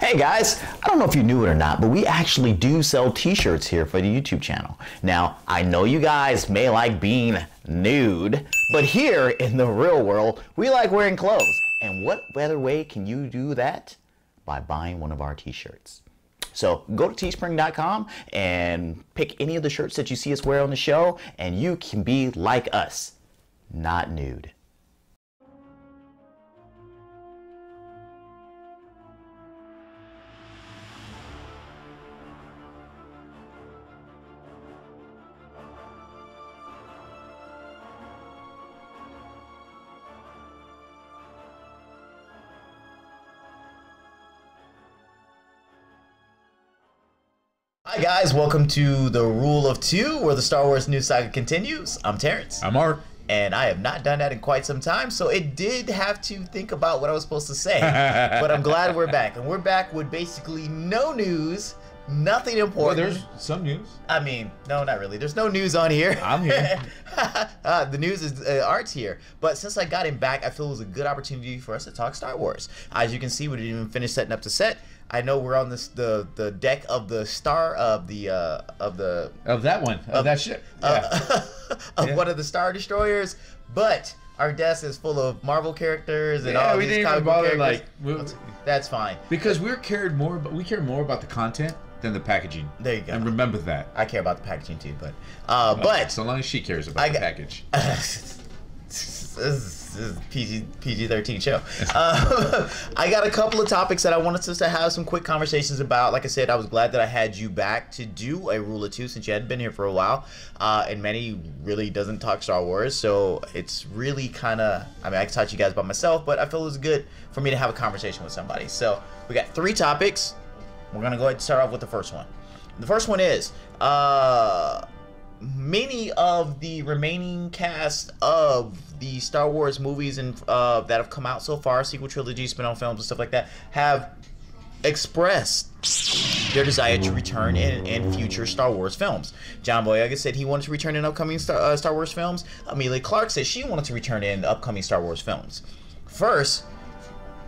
Hey guys, I don't know if you knew it or not, but we actually do sell t-shirts here for the YouTube channel. Now, I know you guys may like being nude, but here in the real world, we like wearing clothes. And what better way can you do that? By buying one of our t-shirts. So go to teespring.com and pick any of the shirts that you see us wear on the show, and you can be like us, not nude. Hi guys, welcome to the Rule of Two, where the Star Wars news saga continues. I'm Terrence. I'm Art. And I have not done that in quite some time, so it did have to think about what I was supposed to say. But I'm glad we're back. And we're back with basically no news, nothing important. Well, there's some news. I mean, no, not really. There's no news on here. I'm here. The news is Art's here. But since I got him back, I feel it was a good opportunity for us to talk Star Wars. As you can see, we didn't even finish setting up the set. I know we're on this the deck of the star of that ship. Yeah. One of the Star Destroyers, but our desk is full of Marvel characters and all these comic book characters. That's fine because we care more about the content than the packaging. There you go. And remember that. I care about the packaging too, but so long as she cares about the package. This is PG-13 show. I got a couple of topics that I wanted us to have some quick conversations about. Like I said, I was glad that I had you back to do a Rule of Two since you hadn't been here for a while. And Manny really doesn't talk Star Wars, so it's really kind of, I mean, I can talk to you guys about myself, but I feel it was good for me to have a conversation with somebody. So we got 3 topics. We're going to go ahead and start off with the first one. The first one is, many of the remaining cast of the Star Wars movies and that have come out so far, sequel trilogy, spin-off films and stuff like that, have expressed their desire to return in future Star Wars films. John Boyega said he wanted to return in upcoming Star Wars films. Amelia Clarke said she wanted to return in upcoming Star Wars films. First,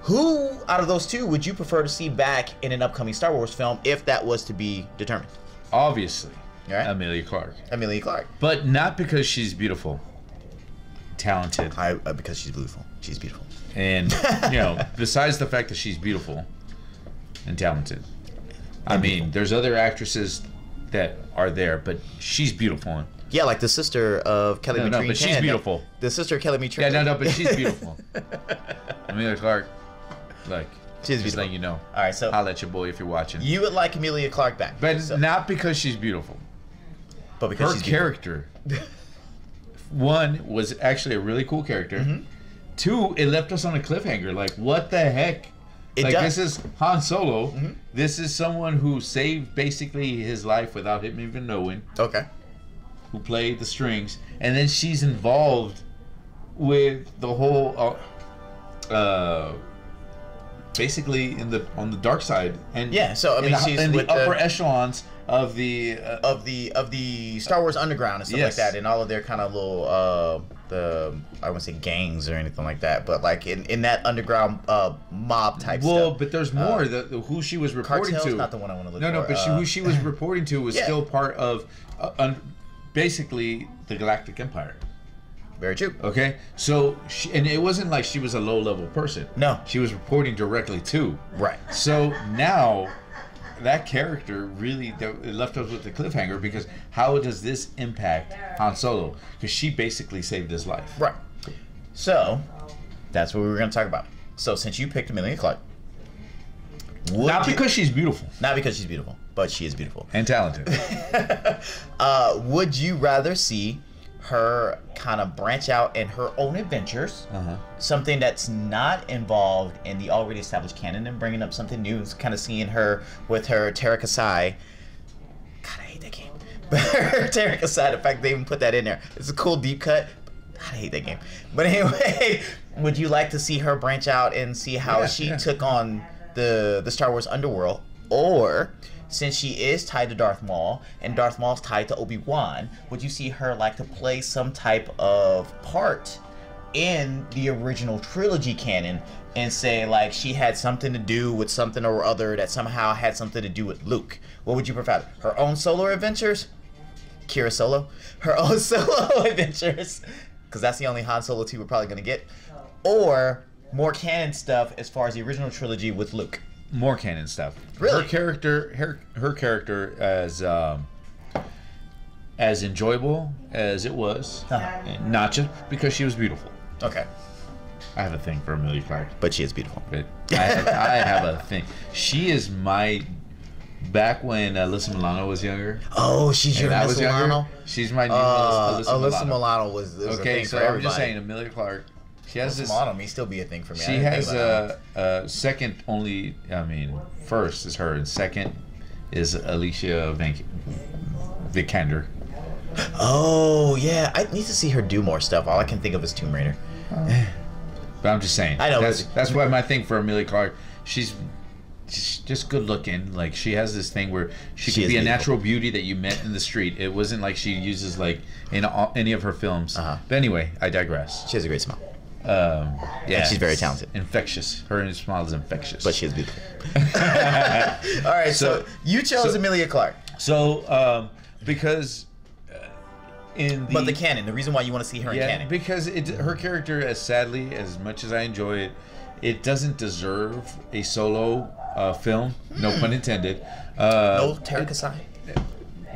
who out of those two would you prefer to see back in an upcoming Star Wars film if that was to be determined? Obviously. Right. Amelia Clarke. Amelia Clarke. But not because she's beautiful. Talented. Because she's beautiful. She's beautiful. And, you know, besides the fact that she's beautiful and talented. I mean, there's other actresses that are there, but she's beautiful. Yeah, like the sister of Kelly Matrine. No, but she's beautiful. The sister of Kelly Matrine. Yeah, no, but she's beautiful. Amelia Clarke, like, she's just letting you know. All right, so I'll let your boy if you're watching. You would like Amelia Clarke back, but not because she's beautiful. But because her character, one, was actually a really cool character. Mm-hmm. 2, it left us on a cliffhanger. Like, what the heck? This is Han Solo. Mm-hmm. This is someone who saved basically his life without him even knowing. Okay. Who played the strings, and then she's involved with the whole, basically on the dark side, and yeah. So I mean, she's in with the upper echelons of the Star Wars underground and stuff like that, and all of their kind of little I wouldn't say gangs or anything like that, but like in that underground mob type stuff. Well, but there's more. Who she was reporting Cartel's to. Not the one I want to look for. No, but who she was reporting to was still part of basically the Galactic Empire. Very true. Okay, so and it wasn't like she was a low-level person. No, she was reporting directly to. Right. So now, that character really it left us with the cliffhanger, because how does this impact Han Solo? Because she basically saved his life. Right. So that's what we were going to talk about. So since you picked Amelia Clarke, because she's beautiful. Not because she's beautiful, but she is beautiful and talented. Would you rather see her kind of branch out in her own adventures, something that's not involved in the already established canon, and bringing up something new, kind of seeing her with her Tarek Asai? God, I hate that game. But her Tarek Asai, the fact they even put that in there, it's a cool deep cut. God, I hate that game. But anyway, would you like to see her branch out and see how she took on the Star Wars underworld? Or, since she is tied to Darth Maul, and Darth Maul's tied to Obi-Wan, would you see her like to play some type of part in the original trilogy canon and say like she had something to do with something or other that somehow had something to do with Luke, what would you prefer? Her own solo adventures? Kira Solo? Her own solo adventures? Because that's the only Han Solo 2 we're probably going to get. Or more canon stuff as far as the original trilogy with Luke? More canon stuff. Really? Her character as enjoyable as it was, not just because she was beautiful. Okay. I have a thing for Emilia Clarke. But she is beautiful. But I have a thing. She is my... Back when Alyssa Milano was younger. Oh, she's your Alyssa Milano? She's my new Alyssa Milano was okay, a thing so for I'm everybody. just saying, Emilia Clarke. She has Alyssa this... Milano may still be a thing for me. She has a second only... I mean, first is her, and second is Alicia Vikander. Oh, yeah. I need to see her do more stuff. All I can think of is Tomb Raider. But I'm just saying. I know. That's why my thing for Emilia Clarke, she's just good looking. Like, she has this thing where she could be a natural beauty that you met in the street. It wasn't like she uses like in any of her films. But anyway, I digress. She has a great smile. Yeah, and she's very talented. Infectious. Her smile is infectious. But she is beautiful. All right, so you chose Emilia Clarke. So because but the canon, the reason why you want to see her in canon. Because her character, as much as I enjoy it, it doesn't deserve a solo film. No pun intended. No Terra Kasai?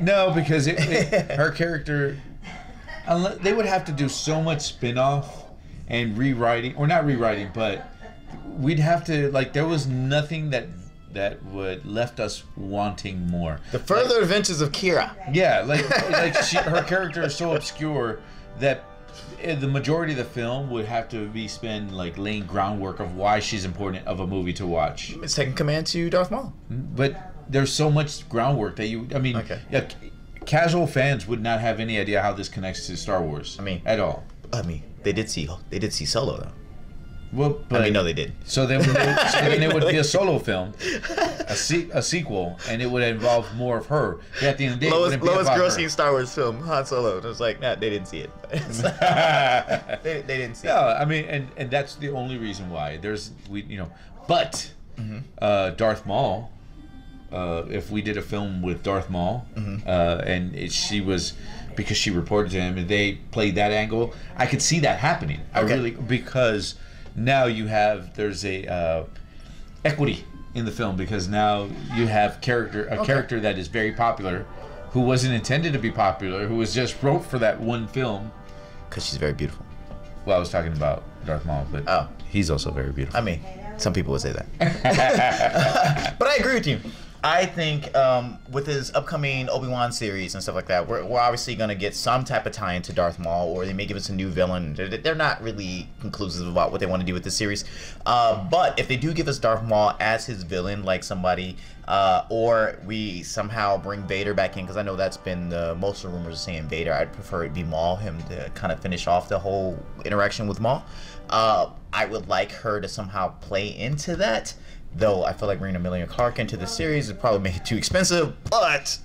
No, because her character, they would have to do so much spin-off and rewriting, or not rewriting, but we'd have to, like, there was nothing that would left us wanting more. The further adventures of Kira. Yeah, her character is so obscure that the majority of the film would have to be spent like laying groundwork of why she's important of a movie to watch. Second command to Darth Maul. But there's so much groundwork that casual fans would not have any idea how this connects to Star Wars. At all. They did see Solo though. Well, but no, they did. So then it would be a solo film, a sequel, and it would involve more of her. But at the end of the day, lowest grossing Star Wars film, Han Solo. It was like, nah, they didn't see it. they didn't see it. No, and that's the only reason why. But Darth Maul. If we did a film with Darth Maul, and she was, because she reported to him, and they played that angle, I could see that happening. Because now there's a equity in the film, because now you have character that is very popular, who wasn't intended to be popular, who was just wrote for that one film. Because she's very beautiful. Well, I was talking about Darth Maul, but he's also very beautiful. Some people would say that. But I agree with you. I think with his upcoming Obi-Wan series and stuff like that, we're obviously going to get some type of tie into Darth Maul, or they may give us a new villain. They're not really conclusive about what they want to do with this series. But if they do give us Darth Maul as his villain, like somebody, or we somehow bring Vader back in, because I know that's been most of the rumors saying Vader. I'd prefer it be Maul, him to kind of finish off the whole interaction with Maul. I would like her to somehow play into that. Though I feel like bringing Emilia Clarke into the series would probably make it too expensive, but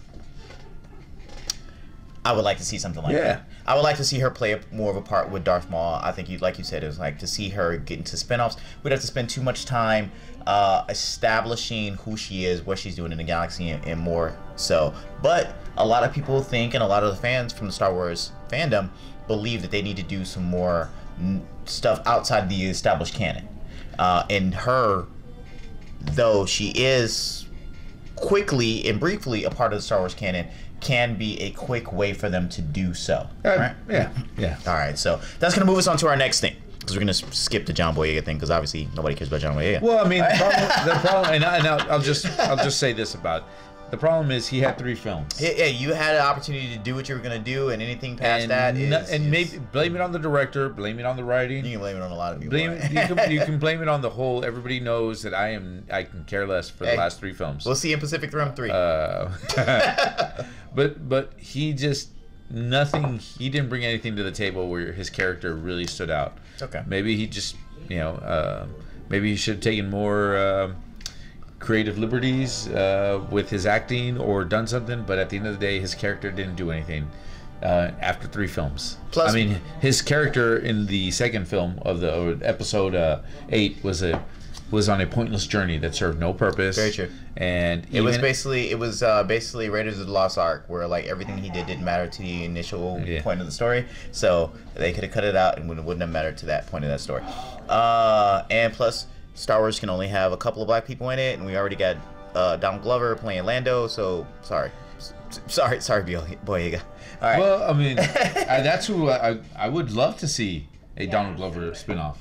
I would like to see something like that. I would like to see her play more of a part with Darth Maul. I think, like you said, it was like to see her get into spinoffs. We'd have to spend too much time establishing who she is, what she's doing in the galaxy, and more so. But a lot of people think, and a lot of the fans from the Star Wars fandom believe that they need to do some more stuff outside the established canon. And her, though she is quickly and briefly a part of the Star Wars canon, can be a quick way for them to do so. Right? Yeah. All right, so that's going to move us on to our next thing, because we're going to skip the John Boyega thing, because obviously nobody cares about John Boyega. Well, the problem, and I'll just say this about it. The problem is he had 3 films. Yeah, you had an opportunity to do what you were going to do, and anything past that is... maybe blame it on the director, blame it on the writing. You can blame it on a lot of people. You can blame it on the whole, everybody knows that I can care less for the last 3 films. We'll see in Pacific Rim 3. But he just, he didn't bring anything to the table where his character really stood out. Okay. Maybe he just, maybe he should have taken more... creative liberties with his acting, or done something, but at the end of the day his character didn't do anything after 3 films. Plus, I mean, his character in the second film of the episode 8 was on a pointless journey that served no purpose. Very true. And it was basically Raiders of the Lost Ark, where like everything he did didn't matter to the initial point of the story. So they could have cut it out, and it wouldn't have mattered to that point of that story. And plus, Star Wars can only have a couple of black people in it, and we already got Donald Glover playing Lando. So sorry, Boyega. All right. Well, I mean, that's who I would love to see a Donald Glover spinoff.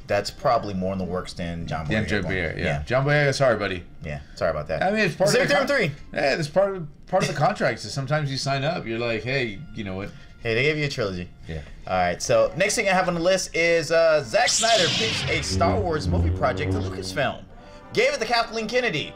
That's probably more in the works than John Boyega. Yeah. John Boyega, sorry, buddy. Yeah, sorry about that. I mean, it's part of the 3. Yeah, it's part of the contract. So sometimes you sign up, you're like, hey, you know what? Hey, they gave you a trilogy. Yeah. All right. So next thing I have on the list is Zack Snyder pitched a Star Wars movie project to Lucasfilm, gave it to Kathleen Kennedy.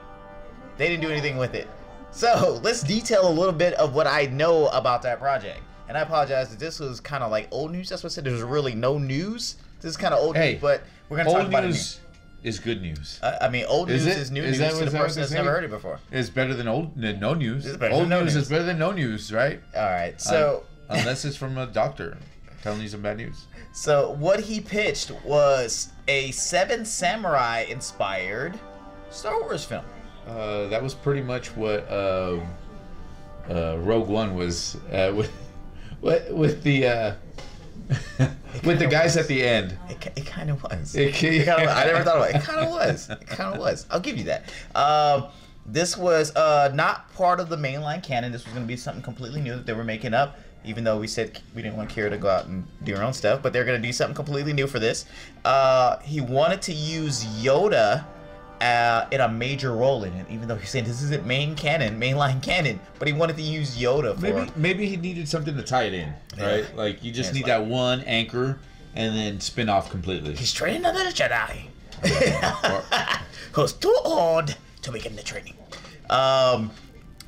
They didn't do anything with it. So let's detail a little bit of what I know about that project. And I apologize that this was kind of like old news. That's what I said. There's really no news. This is kind of old news, but we're going to talk about it. Old news is good news. I mean, old news is new news to the person that's never heard it before. It's better than no news. Old news is better than no news, right? All right. So unless it's from a doctor telling you some bad news. So what he pitched was a 7 Samurai inspired Star Wars film. That was pretty much what Rogue One was with the with the guys at the end. It kind of was. I never thought about it. It kind of was. It kind of was. I'll give you that. This was not part of the mainline canon. This was going to be something completely new that they were making up. Even though we said we didn't want Kira to go out and do her own stuff, but they're going to do something completely new for this. He wanted to use Yoda in a major role in it, even though he's saying this isn't mainline canon, but he wanted to use Yoda for... Maybe he needed something to tie it in, right? Like, you just need that one anchor and then spin off completely. He's training under the Jedi. Who's too old to begin the training.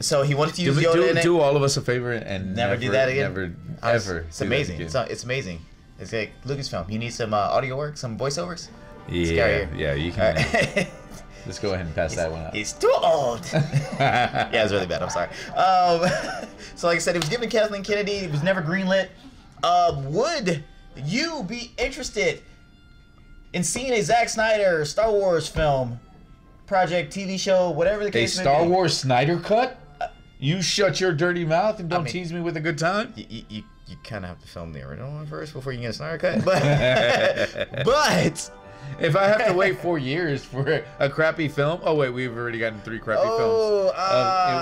So he wanted to use Yoda in it. Do all of us a favor and never do that again? Never, ever. It's amazing. It's amazing. It's like Lucasfilm. You need some audio work, some voiceovers? Yeah, you can... Right. Let's go ahead and pass that one out. He's too old. Yeah, it was really bad. I'm sorry. So like I said, it was given to Kathleen Kennedy. It was never greenlit. Would you be interested in seeing a Zack Snyder Star Wars film, project, TV show, whatever the case may be? A Star Wars Snyder cut? You shut your dirty mouth and don't tease me with a good time? You kind of have to film the original one first before you get a Snyder cut. But if I have to wait 4 years for a crappy film, we've already gotten 3 crappy films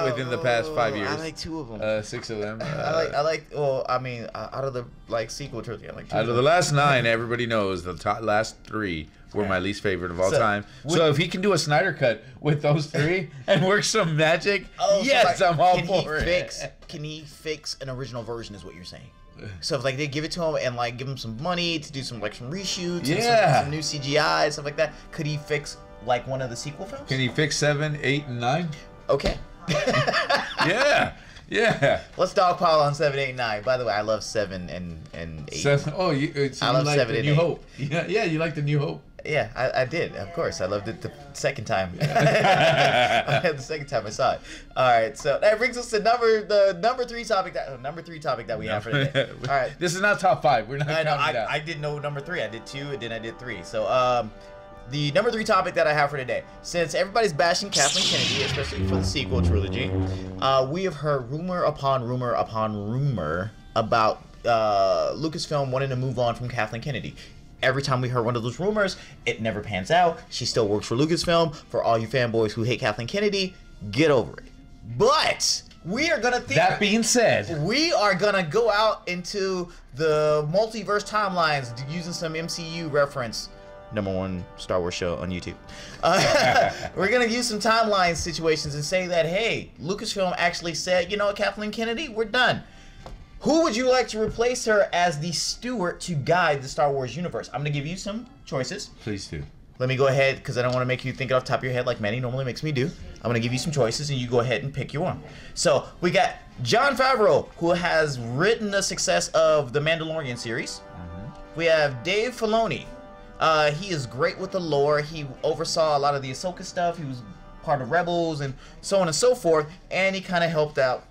within the past 5 years. I like 2 of them. 6 of them. I like. Well, I mean, out of the sequel trilogy, I like 2. Out of the last 9, everybody knows the last 3 were my least favorite of all time. So if he can do a Snyder cut with those 3 and work some magic, yes, I'm all for it. Can he fix an original version? Is what you're saying? So if they give it to him and give him some money to do some reshoots, and some new CGI and stuff like that, could he fix one of the sequel films? Can he fix 7, 8, and 9? Okay. Yeah. Let's dogpile on 7, 8, and 9. By the way, I love 7 and 8. So I love 7 and 8. New Hope. Yeah, you like the New Hope. Yeah, I did. Of course, I loved it the second time. The second time I saw it. All right, so that brings us to the number 3 topic that we have for today. All right, this is not top 5. We're not. I didn't know number 3. I did 2, and then I did 3. So the number 3 topic that I have for today, since everybody's bashing Kathleen Kennedy, especially for the sequel trilogy, we have heard rumor upon rumor upon rumor about Lucasfilm wanting to move on from Kathleen Kennedy. Every time we heard one of those rumors, it never pans out. She still works for Lucasfilm. For all you fanboys who hate Kathleen Kennedy, get over it. But we are gonna think. That being said, we are gonna go out into the multiverse timelines using some MCU reference. #1 Star Wars show on YouTube. We're gonna use some timeline situations and say that, hey, Lucasfilm actually said, you know what, Kathleen Kennedy, we're done. Who would you like to replace her as the steward to guide the Star Wars universe? I'm going to give you some choices. Please do. Let me go ahead, because I don't want to make you think it off the top of your head like Manny normally makes me do. I'm going to give you some choices, and you go ahead and pick your one. So, we got Jon Favreau, who has written the success of the Mandalorian series. We have Dave Filoni. He is great with the lore. He oversaw a lot of the Ahsoka stuff. He was part of Rebels and so on and so forth, and he kind of helped out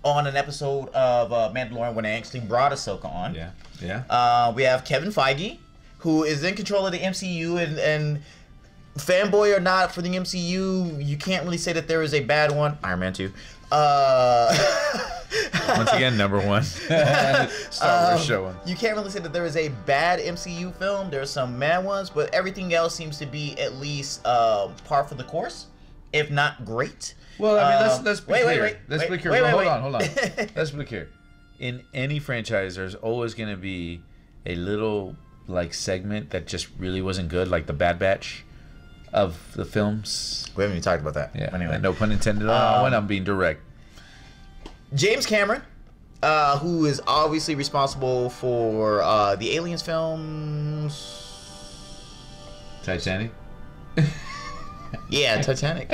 on an episode of Mandalorian when they actually brought Ahsoka on. Yeah, yeah. We have Kevin Feige, who is in control of the MCU, and fanboy or not for the MCU, you can't really say that there is a bad one. Iron Man 2. Once again, number one. Star Wars showing. You can't really say that there is a bad MCU film. There are some bad ones, but everything else seems to be at least par for the course, if not great. Well, I mean, let's be clear. Let's be clear. Hold on. Let's be clear. In any franchise, there's always going to be a little like segment that just really wasn't good, like the Bad Batch of the films. We haven't even talked about that. Yeah. Anyway, no pun intended on that one. I'm being direct. James Cameron, who is obviously responsible for the Aliens films. Titanic. Yeah, Titanic.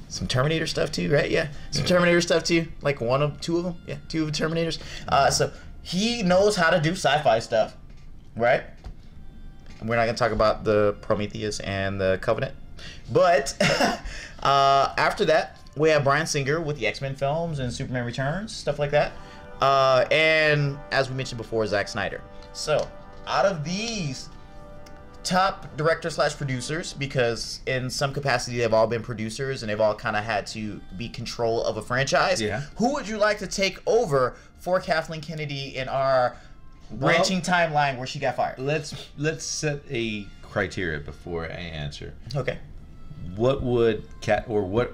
Some Terminator stuff too, right? Yeah, some Terminator stuff too. Like two of them. Yeah, two of the Terminators. So he knows how to do sci-fi stuff, right? We're not gonna talk about the Prometheus and the Covenant, but after that we have Bryan Singer with the X-Men films and Superman Returns, stuff like that, and as we mentioned before, Zack Snyder. So out of these top directors / producers, because in some capacity they've all been producers and they've all kind of had to be control of a franchise. Yeah. Who would you like to take over for Kathleen Kennedy in our branching timeline where she got fired? Let's set a criteria before I answer. Okay. What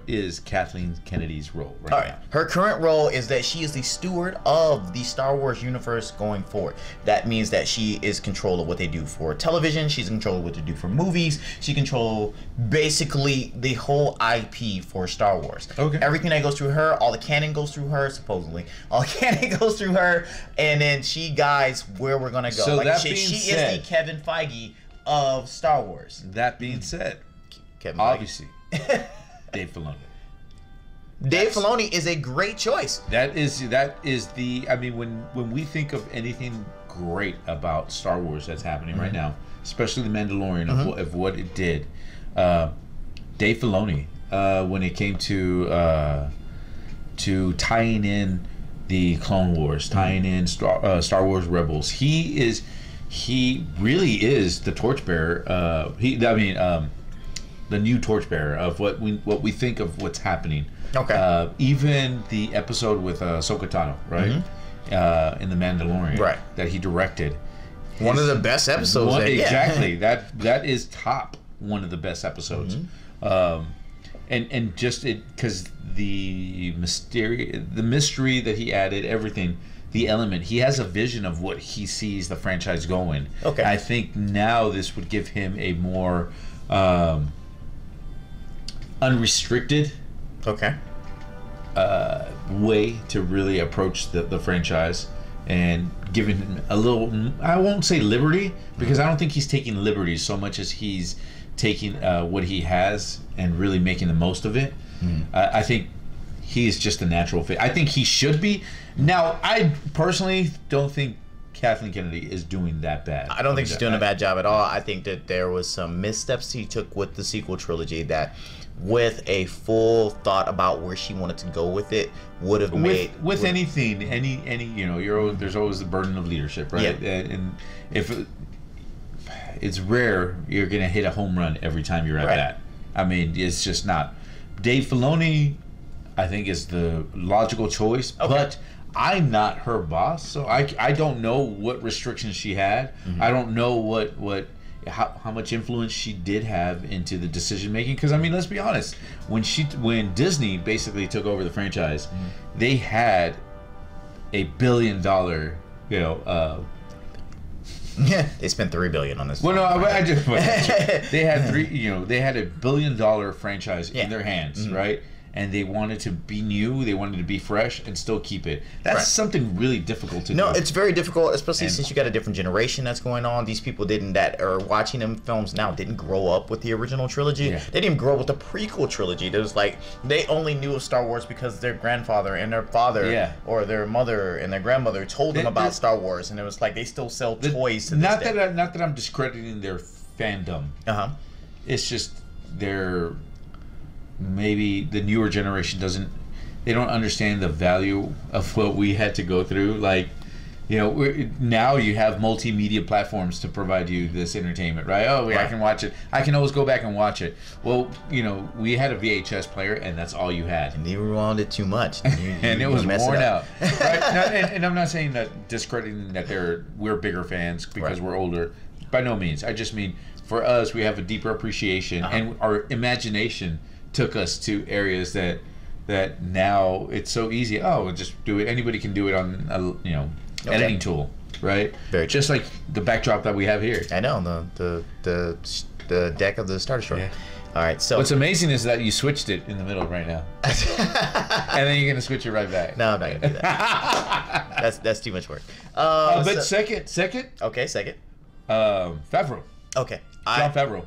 is Kathleen Kennedy's role right All right. now? Her current role is that she is the steward of the Star Wars universe going forward. That means that she is control of what they do for television. She's in control of what they do for movies. She controls basically the whole IP for Star Wars. Okay. Everything that goes through her, all the canon goes through her, supposedly. All the canon goes through her, and then she guides where we're gonna go. So like that she being is said, the Kevin Feige of Star Wars. That being said, Kevin obviously, Dave Filoni. Dave Filoni is a great choice. That is the. I mean, when we think of anything great about Star Wars that's happening right now, especially the Mandalorian of what it did, Dave Filoni, when it came to tying in the Clone Wars, tying in Star Wars Rebels, he really is the torchbearer. The new torchbearer of what we think of what's happening. Okay. Even the episode with Ahsoka Tano, right? In the Mandalorian, right? That he directed. One of the best episodes. Exactly. That is top one of the best episodes. And just because the mystery that he added, everything, the element, he has a vision of what he sees the franchise going. Okay. I think now this would give him a more unrestricted way to really approach the franchise, and giving him a little, I won't say liberty, because I don't think he's taking liberties so much as he's taking what he has and really making the most of it. I think he's just a natural fit. I think he should be. Now, I personally don't think Kathleen Kennedy is doing that bad. I don't think she's doing a bad job at all. I think that there was some missteps he took with the sequel trilogy that, with a full thought about where she wanted to go with it, would have made anything, there's always the burden of leadership, right? Yeah. And if it's rare, you're gonna hit a home run every time you're at bat. I mean, it's just not. Dave Filoni, I think, is the logical choice, but I'm not her boss, so I don't know what restrictions she had. I don't know how much influence she did have into the decision making. Because I mean, let's be honest, when Disney basically took over the franchise, they had $1 billion, they spent $3 billion on this. Well, no, they had they had $1 billion franchise in their hands, right? And they wanted to be new, they wanted to be fresh, and still keep it. That's something really difficult to do. No, it's very difficult, especially since you got a different generation that's going on. These people that are watching them films now didn't grow up with the original trilogy. They didn't grow up with the prequel trilogy. It was like they only knew of Star Wars because their grandfather and their father or their mother and their grandmother told them about Star Wars, and it was like they still sell toys to this day. Not that I'm discrediting their fandom. It's just maybe the newer generation doesn't they don't understand the value of what we had to go through. Like, you know, now you have multimedia platforms to provide you this entertainment, right? Oh, yeah, I can watch it. I can always go back and watch it. Well, you know, we had a VHS player, and that's all you had. And you rewound it too much. And it was worn out. Right? No, and I'm not saying that discrediting that we're bigger fans because we're older. By no means. I just mean, for us, we have a deeper appreciation, and our imagination took us to areas that now it's so easy. Oh, just do it. Anybody can do it on a, editing tool, right? Very true. Just like the backdrop that we have here. I know the deck of the starter short. Yeah. All right. So what's amazing is that you switched it in the middle right now, and then you're gonna switch it right back. No, I'm not gonna do that. that's too much work. But second. Okay, second. Favreau. Okay. Jon Favreau.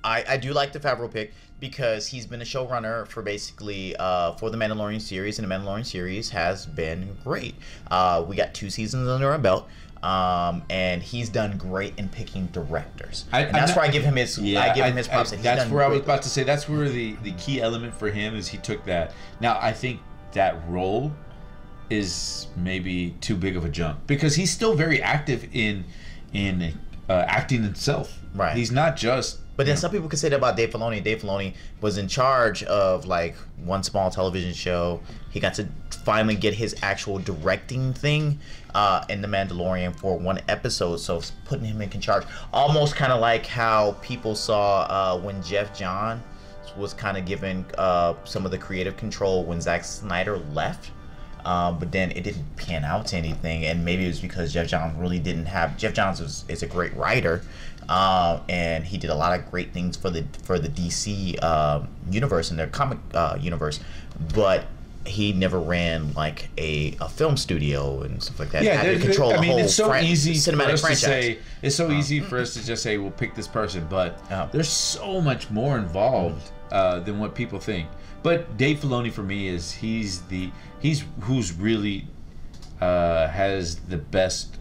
I do like the Favreau pick because he's been a showrunner for basically for the Mandalorian series, and the Mandalorian series has been great. We got 2 seasons under our belt, and he's done great in picking directors. That's where I give him his. I give him his props. That's where I was about to say. That's where the key element for him is he took that. Now I think that role is maybe too big of a jump because he's still very active in acting himself. Right. He's not just. But then some people could say that about Dave Filoni. Dave Filoni was in charge of like one small television show. He got to finally get his actual directing thing in The Mandalorian for 1 episode. So putting him in charge, almost kind of like how people saw when Jeff Johns was kind of given some of the creative control when Zack Snyder left. But then it didn't pan out to anything, and maybe it was because Jeff Johns really didn't have. Jeff Johns is a great writer, and he did a lot of great things for the DC universe and their comic universe, but he never ran like a film studio and stuff like that. Yeah, had to control the whole it's so easy cinematic for us franchise. to say. It's so easy for us to just say we'll pick this person, but there's so much more involved than what people think. But Dave Filoni for me is he's who's really has the best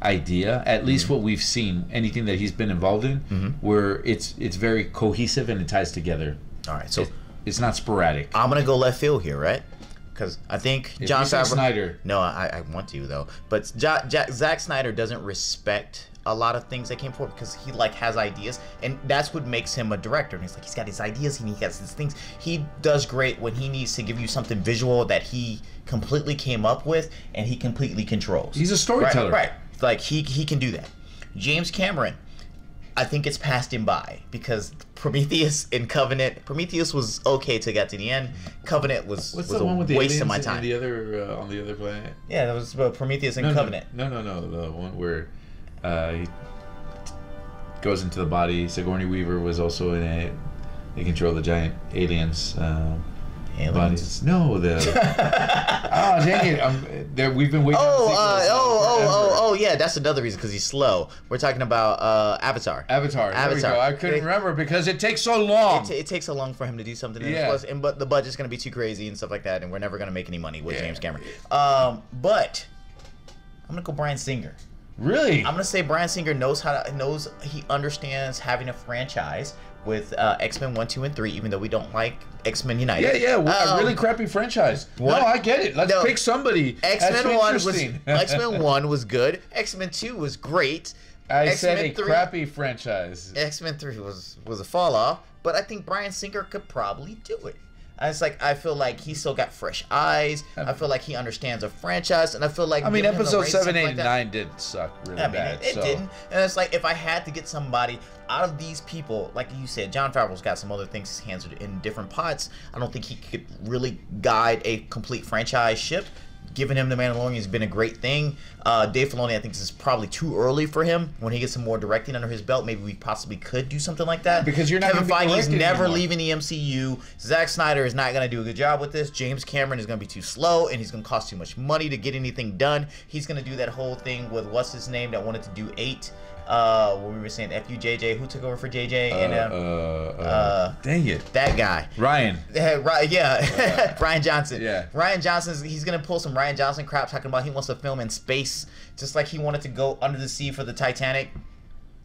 idea, at least what we've seen, anything that he's been involved in, where it's very cohesive and it ties together. All right, so it's not sporadic. I'm gonna go left field here, right? Because I think Jon Favreau. Snyder. No, I want to though, but Zack Snyder doesn't respect a lot of things that came forward because he like has ideas, and that's what makes him a director. And he's got his ideas, he has his things. He does great when he needs to give you something visual that he completely came up with and he completely controls. He's a storyteller, right? Like he can do that. James Cameron, I think it's passed him by because Prometheus and Covenant. Prometheus was okay till it got to the end. Covenant was the one with the waste of my time. on the other planet? Yeah, that was Prometheus and Covenant. No, the one where he goes into the body. Sigourney Weaver was also in it. They control the giant aliens. Bodies. No, oh dang it! We've been waiting. Oh, yeah. That's another reason because he's slow. We're talking about Avatar. Avatar. There we go. I couldn't remember because it takes so long. It takes so long for him to do something. Yeah. Plus, but the budget's gonna be too crazy and stuff like that, and we're never gonna make any money with James Cameron. But I'm gonna go Bryan Singer. Really? I'm gonna say Bryan Singer he understands having a franchise with X-Men 1, 2, and 3, even though we don't like X-Men United. Yeah, a really crappy franchise. No, I get it. Let's pick somebody. X-Men 1 was good. X-Men 2 was great. I said a crappy franchise. X-Men 3 was a fall off, but I think Bryan Singer could probably do it. It's like I feel like he's still got fresh eyes. I feel like he understands a franchise, and I feel like episode 7, 8, and 9 did suck really bad. It didn't, and it's like if I had to get somebody out of these people, like you said, Jon Favreau's got some other things his hands are in different pots. I don't think he could really guide a complete franchise ship. Giving him The Mandalorian has been a great thing. Dave Filoni, I think this is probably too early for him. When he gets some more directing under his belt, maybe we possibly could do something like that. Because you're not Kevin Feige's never anymore. leaving the MCU. Zack Snyder is not going to do a good job with this. James Cameron is going to be too slow, and he's going to cost too much money to get anything done. He's going to do that whole thing with what's his name that wanted to do 8. When we were saying FUJJ, who took over for JJ? Dang it. That guy. Ryan. Yeah. Ryan Johnson. Yeah. Ryan Johnson, he's going to pull some Ryan Johnson crap talking about he wants to film in space, just like he wanted to go under the sea for the Titanic.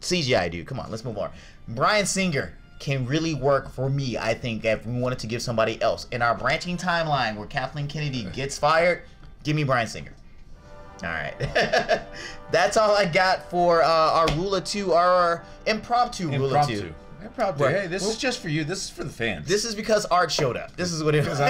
CGI, dude. Come on, let's move on. Bryan Singer can really work for me, I think, if we wanted to give somebody else. In our branching timeline where Kathleen Kennedy gets fired, give me Bryan Singer. All right. That's all I got for our Rule of Two, our impromptu Rule of Two. Impromptu. Right. Hey, this is just for you. This is for the fans. This is because Art showed up. This is what it was.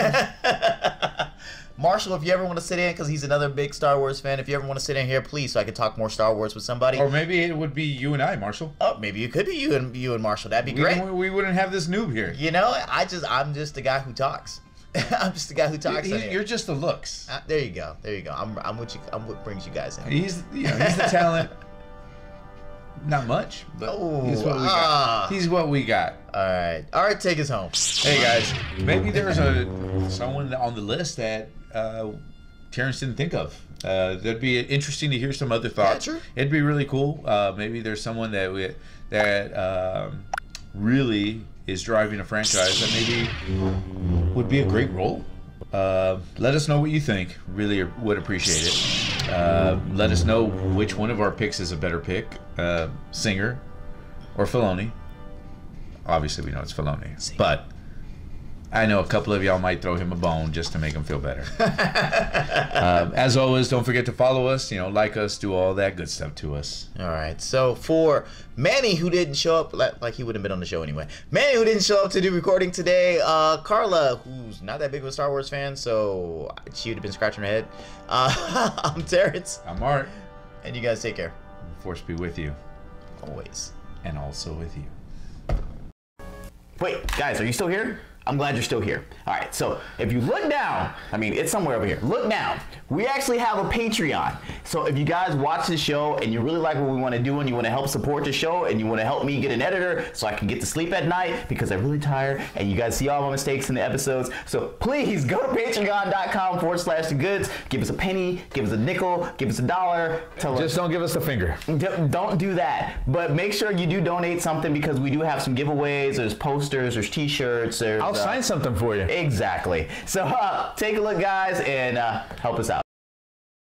Marshall, if you ever want to sit in, because he's another big Star Wars fan, if you ever want to sit in here, please, so I can talk more Star Wars with somebody. Or maybe it would be you and I, Marshall. Oh, maybe it could be you and Marshall. That'd be great. We wouldn't have this noob here. You know, I'm just the guy who talks. I'm just the guy who talks. You're just the looks. There you go. There you go. I'm what what brings you guys in. He's the talent. Not much, but he's what we got. He's what we got. All right, take us home. Hey guys, maybe there's someone on the list that Terrence didn't think of. That'd be interesting to hear some other thoughts. Yeah, true. It'd be really cool. Maybe there's someone that really is driving a franchise that maybe would be a great role. Let us know what you think. Really would appreciate it. Let us know which one of our picks is a better pick, Singer or Filoni. Obviously, we know it's Filoni, but I know a couple of y'all might throw him a bone just to make him feel better. As always, don't forget to follow us, like us, do all that good stuff to us. All right. So for Manny, who didn't show up, like he would have been on the show anyway. Manny, who didn't show up to do recording today. Carla, who's not that big of a Star Wars fan, so she would have been scratching her head. I'm Terrence. I'm Art. And you guys take care. Force be with you. Always. And also with you. Wait, guys, are you still here? I'm glad you're still here. All right, so if you look down, it's somewhere over here. Look down. We actually have a Patreon. So if you guys watch the show and you really like what we want to do and you want to help support the show and you want to help me get an editor so I can get to sleep at night because I'm really tired and you guys see all my mistakes in the episodes. So please go to patreon.com/thegoods. Give us a penny, give us a nickel, give us $1. Just don't give us the finger. Don't do that. But make sure you do donate something because we do have some giveaways. There's posters, there's t-shirts, there's... I'll sign something for you. Exactly. So take a look, guys, and help us out.